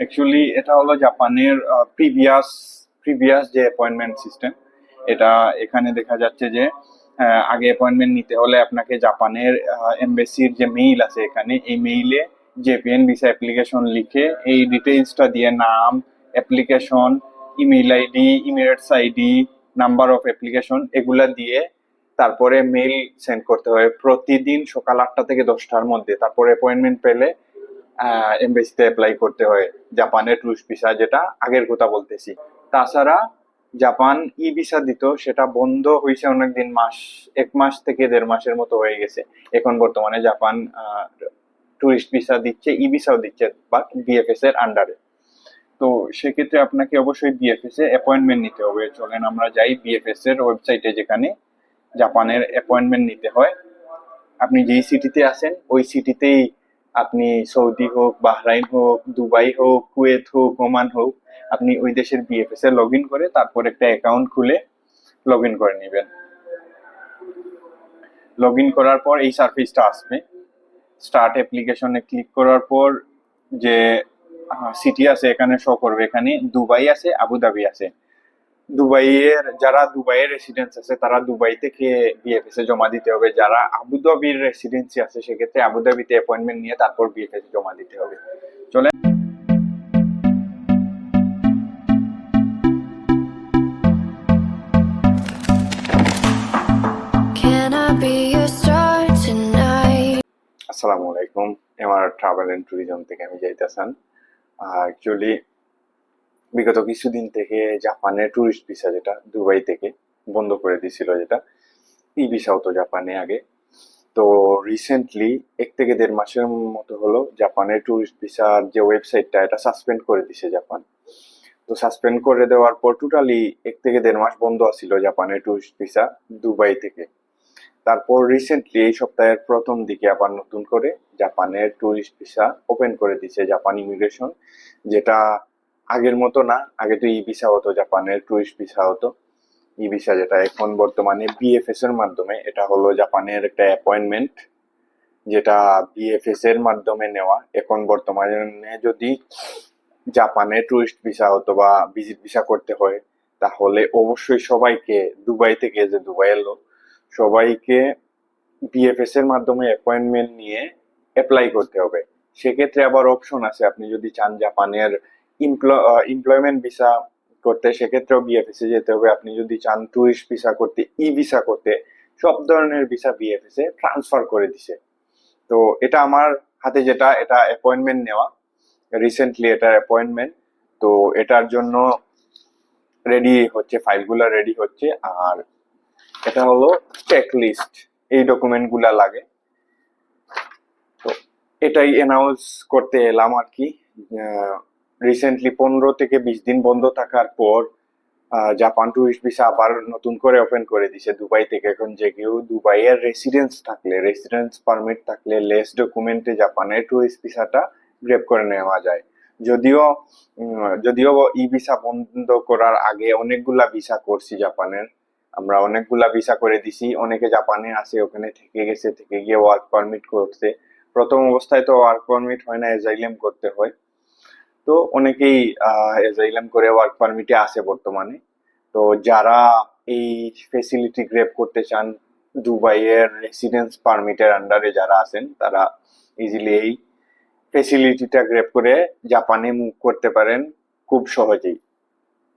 Actually এটা হলো জাপানের প্রিভিয়াস যে অ্যাপয়েন্টমেন্ট সিস্টেম। এটা এখানে দেখা যাচ্ছে যে আগে অ্যাপয়েন্টমেন্ট নিতে হলে আপনাকে জাপানের এমবাসির যে মেইল আছে এখানে, এই মেইলে জেপিএন ভিসা অ্যাপ্লিকেশন লিখে এই ডিটেইলসটা দিয়ে নাম, application, email ID, Emirates ID, number of application এগুলা দিয়ে তারপরে মেইল সেন্ড করতে হয় প্রতিদিন সকাল 8টা থেকে 10টার মধ্যে। তারপরে অ্যাপয়েন্টমেন্ট পেলে এমবেসিতে অ্যাপ্লাই করতে হয় জাপানের টুরিস্ট ভিসা, যেটা আগের কথা বলতেছি। তাছাড়া জাপান ই ভিসা দিত, সেটা বন্ধ হয়েছে অনেকদিন, 1 মাস থেকে 1.5 মাসের মতো হয়ে গেছে। এখন বর্তমানে জাপান টুরিস্ট ভিসা দিচ্ছে, ই ভিসাও দিচ্ছে, বাট বিএফএস এর আন্ডারে। তো সেক্ষেত্রে আপনাকে অবশ্যই বিএফএস এ অ্যাপয়েন্টমেন্ট নিতে হবে। চলেন আমরা যাই বিএফএস এর ওয়েবসাইটে, যেখানে জাপানের অ্যাপয়েন্টমেন্ট নিতে হয়। আপনি যেই সিটিতে আছেন ওই সিটিতেই, আপনি সৌদি হোক, বাহরাইন হোক, দুবাই হোক, কুয়েত হোক, ওমান হোক, আপনি ওই দেশের বিএফএস এ লগ ইন করে তারপর একটা অ্যাকাউন্ট খুলে লগ ইন করে নেবেন। লগ ইন করার পর এই সার্ভিসটা আসবে। স্টার্ট অ্যাপ্লিকেশনে ক্লিক করার পর যে সিটি আছে এখানে শো করবে। এখানে দুবাই আছে, আবুধাবি আছে। যারা দুবাইয়ের রেসিডেন্স আছে তারা দুবাই থেকে বিএফএস এ জমা দিতে হবে। যারা আবুধাবির রেসিডেন্সি আছে সেক্ষেত্রে আবুধাবিতে অ্যাপয়েন্টমেন্ট নিয়ে তারপর বিএফএস জমা দিতে হবে। চলে আসসালামু আলাইকুম, আমার ট্রাভেল এন্ড ট্যুরিজম থেকে আমি যাইতেছেন। অ্যাকচুয়ালি বিগত কিছুদিন থেকে জাপানের ট্যুরিস্ট ভিসা, যেটা দুবাই থেকে বন্ধ করে দিয়েছিল, যেটা ই ভিসা হতো জাপানে আগে, তো রিসেন্টলি 1 থেকে 1.5 মাসের মতো হলো জাপানের ট্যুরিস্ট ভিসার যে ওয়েবসাইটটা, এটা সাসপেন্ড করে দিছে জাপান। তো সাসপেন্ড করে দেওয়ার পর টোটালি 1 থেকে 1.5 মাস বন্ধ আছিল জাপানের ট্যুরিস্ট ভিসা দুবাই থেকে। তারপর রিসেন্টলি এই সপ্তাহের প্রথম দিকে আবার নতুন করে জাপানের ট্যুরিস্ট ভিসা ওপেন করে দিছে জাপান ইমিগ্রেশন, যেটা আগের মতো না। আগে তো ই ভিসা হতো, জাপানের ট্যুরিস্ট ভিসা হতো। ই ভিসা যেটা এখন বর্তমানে বিএফএস এর মাধ্যমে, এটা হলো জাপানের একটা অ্যাপয়েন্টমেন্ট যেটা বিএফএস এর মাধ্যমে নেওয়া। এখন বর্তমানে যদি জাপানে ট্যুরিস্ট ভিসা হতো বা ভিজিট ভিসা করতে হয়, তাহলে অবশ্যই সবাইকে দুবাই থেকে, যে দুবাই এলো, সবাইকে বিএফএস এর মাধ্যমে অ্যাপয়েন্টমেন্ট নিয়ে অ্যাপ্লাই করতে হবে। সেক্ষেত্রে আবার অপশন আছে, আপনি যদি চান জাপানের এমপ্লয়মেন্ট ভিসা করতে, সেক্ষেত্রেও বিএফএস এ যেতে হবে। আপনি যদি চান টুরিস্ট ভিসা করতে, ই ভিসা করতে, সব ধরনের ভিসা বিএফএস এ ট্রান্সফার করে দিছে। তো এটা আমার হাতে যেটা, এটা অ্যাপয়েন্টমেন্ট নেওয়া, রিসেন্টলি এটা অ্যাপয়েন্টমেন্ট। তো এটার জন্য রেডি হচ্ছে, ফাইলগুলা রেডি হচ্ছে। আর এটা হলো চেক লিস্ট, এই ডকুমেন্ট গুলা লাগে। তো এটাই অ্যানাউন্স করতে এলাম আর কি। রিসেন্টলি 15 থেকে 20 দিন বন্ধ থাকার পর জাপান টুরিস্ট ভিসা আবার নতুন করে ওপেন করে দিছে দুবাই থেকে। এখন যে কেউ দুবাইয়ের রেসিডেন্স পারমিট থাকলে লেস ডকুমেন্টে জাপানের টুরিস্ট ভিসাটা গ্রেপ করে নেওয়া যায়। যদিও যদিও ই ভিসা বন্ধ করার আগে অনেকগুলা ভিসা করছি জাপানের, আমরা অনেকগুলা ভিসা করে দিছি। অনেকে জাপানে আছে, ওখানে থেকে গেছে, থেকে গিয়ে ওয়ার্ক পারমিট করছে। প্রথম অবস্থায় তো ওয়ার্ক পারমিট হয় না, অ্যাজাইলাম করতে হয়। তো অনেকেই অ্যাজাইলাম করে ওয়ার্ক পারমিটে আছে বর্তমানে। তো যারা এই ফেসিলিটি গ্রেপ করতে চান, দুবাইয়ের রেসিডেন্স পারমিটের আন্ডারে যারা আছেন, তারা ইজিলি এই ফেসিলিটিটা গ্রেপ করে জাপানে মুভ করতে পারেন খুব সহজেই।